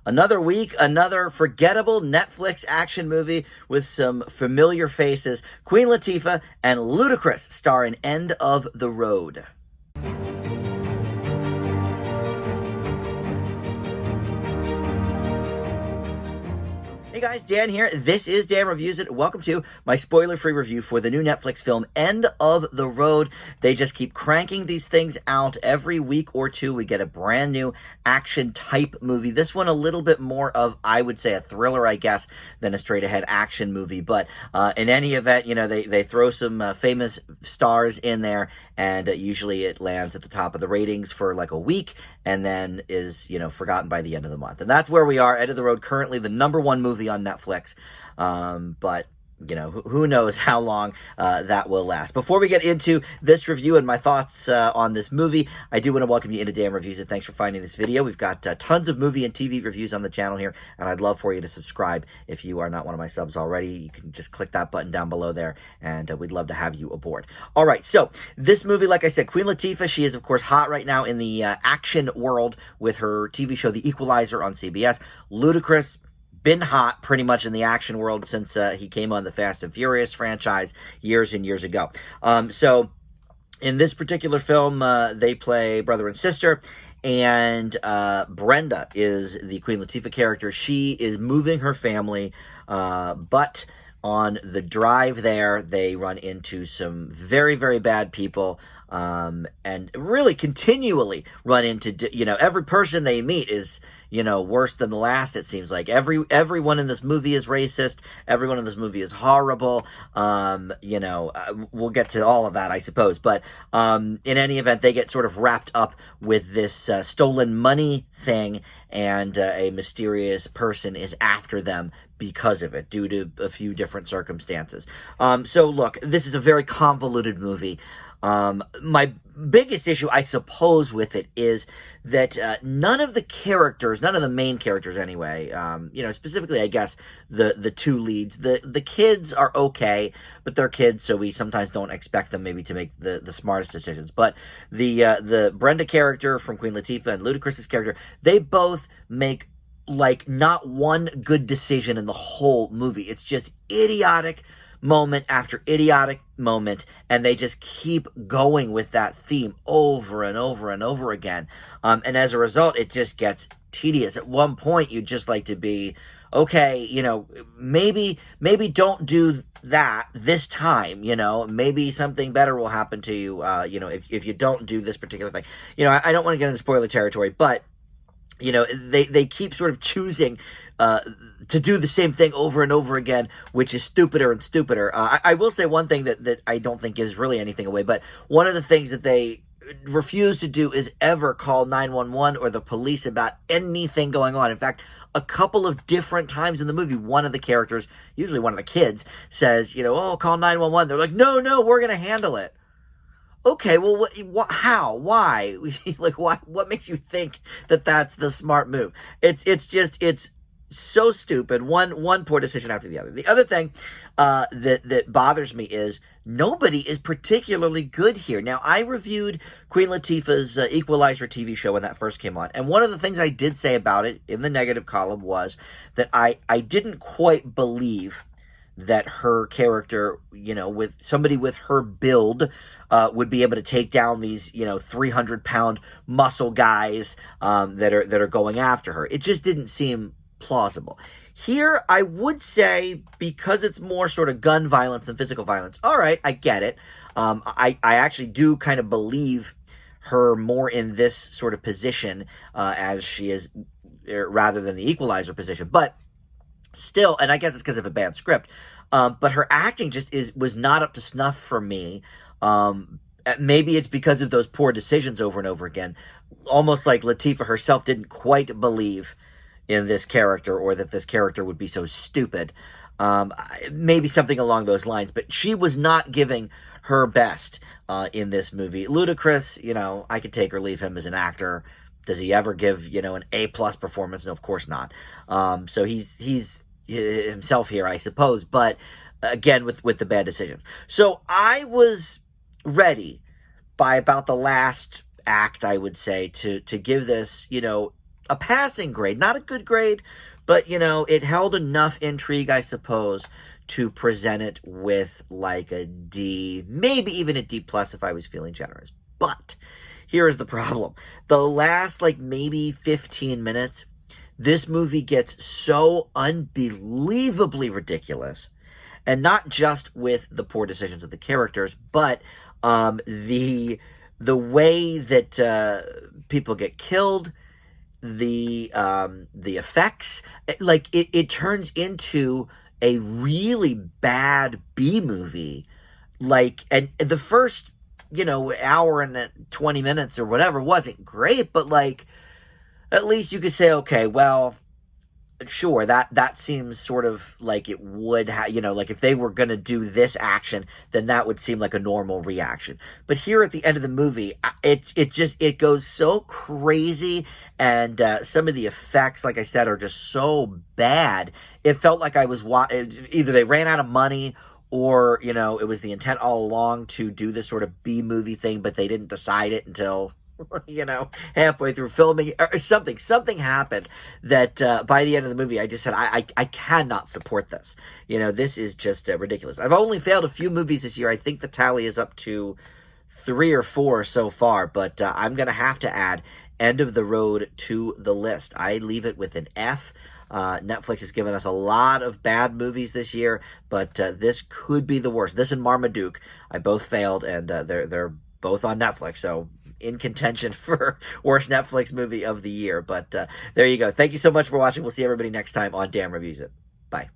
Another week, another forgettable Netflix action movie with some familiar faces. Queen Latifah and Ludacris star in End of the Road. Hey guys, Dan here. This is Dan Reviews It. Welcome to my spoiler-free review for the new Netflix film, End of the Road. They just keep cranking these things out every week or two. We get a brand new action-type movie. This one a little bit more of, I would say, a thriller, I guess, than a straight-ahead action movie. But in any event, you know, they throw some famous stars in there, and usually it lands at the top of the ratings for like a week, and then is, you know, forgotten by the end of the month. And that's where we are. End of the Road, currently the #1 movie on Netflix. But you know, who knows how long that will last. Before we get into this review and my thoughts on this movie, I do want to welcome you into Dan Reviews It. Thanks for finding this video. We've got tons of movie and TV reviews on the channel here, and I'd love for you to subscribe. If you are not one of my subs already, you can just click that button down below there, and we'd love to have you aboard. All right, so this movie, like I said, Queen Latifah, she is, of course, hot right now in the action world with her TV show The Equalizer on CBS. Ludacris, been hot pretty much in the action world since he came on the Fast and Furious franchise years and years ago. So in this particular film, they play brother and sister, and Brenda is the Queen Latifah character. She is moving her family, but on the drive there, they run into some very, very bad people, and really continually run into, you know, every person they meet is, you know, worse than the last, it seems like. Everyone in this movie is racist. Everyone in this movie is horrible. You know, we'll get to all of that, I suppose. But in any event, they get sort of wrapped up with this stolen money thing, and a mysterious person is after them because of it, due to a few different circumstances. So look, this is a very convoluted movie. My biggest issue, I suppose, with it is that none of the characters, none of the main characters anyway, you know, specifically, I guess, the two leads, the kids are okay, but they're kids, so we sometimes don't expect them maybe to make the smartest decisions. But the Brenda character from Queen Latifah and Ludacris's character, they both make like not one good decision in the whole movie. It's just idiotic moment after idiotic moment, and they just keep going with that theme over and over and over again. And as a result, it just gets tedious. At one point, you'd just like to be, okay, you know, maybe don't do that this time, you know, maybe something better will happen to you, you know, if you don't do this particular thing. You know, I don't want to get into spoiler territory, but you know, they keep sort of choosing to do the same thing over and over again, which is stupider and stupider. I will say one thing that I don't think gives really anything away, but one of the things that they refuse to do is ever call 911 or the police about anything going on. In fact, a couple of different times in the movie, one of the characters, usually one of the kids, says, you know, oh, call 911. They're like, no, we're going to handle it. Okay, well, how? Why? Like, what makes you think that that's the smart move? It's so stupid. One poor decision after the other. The other thing that bothers me is nobody is particularly good here. Now, I reviewed Queen Latifah's Equalizer TV show when that first came on, and one of the things I did say about it in the negative column was that I didn't quite believe that her character, you know, with somebody with her build, would be able to take down these, you know, 300-pound muscle guys that are going after her. It just didn't seem plausible. Here, I would say, because it's more sort of gun violence than physical violence, all right, I get it. I actually do kind of believe her more in this sort of position as she is, rather than the Equalizer position. But still, and I guess it's because of a bad script, but her acting just was not up to snuff for me. Maybe it's because of those poor decisions over and over again. Almost like Latifah herself didn't quite believe in this character, or that this character would be so stupid. Maybe something along those lines, but she was not giving her best in this movie. Ludacris, you know, I could take or leave him as an actor. Does he ever give, you know, an A+ performance? No, of course not. So he's himself here, I suppose, but again, with the bad decisions. So I was ready by about the last act, I would say, to give this, you know, a passing grade, not a good grade, but it held enough intrigue, I suppose, to present it with like a D, maybe even a D plus if I was feeling generous. But here is the problem. The last like maybe 15 minutes, this movie gets so unbelievably ridiculous. And not just with the poor decisions of the characters, but the way that people get killed, the effects, it turns into a really bad B movie. And the first hour and 20 minutes or whatever wasn't great, but at least you could say, okay, well, sure, that seems sort of like it would have, like if they were going to do this action, then that would seem like a normal reaction. But here at the end of the movie, it goes so crazy, and some of the effects, like I said, are just so bad. It felt like I was either they ran out of money, or it was the intent all along to do this sort of B movie thing, but they didn't decide it until halfway through filming or something. Something happened that by the end of the movie, I just said, I cannot support this. This is just ridiculous. I've only failed a few movies this year. I think the tally is up to 3 or 4 so far, but I'm going to have to add End of the Road to the list. I leave it with an F. Netflix has given us a lot of bad movies this year, but this could be the worst. This and Marmaduke, I both failed, and they're both on Netflix, so in contention for worst Netflix movie of the year. But there you go. Thank you so much for watching. We'll see everybody next time on Damn Reviews It. Bye.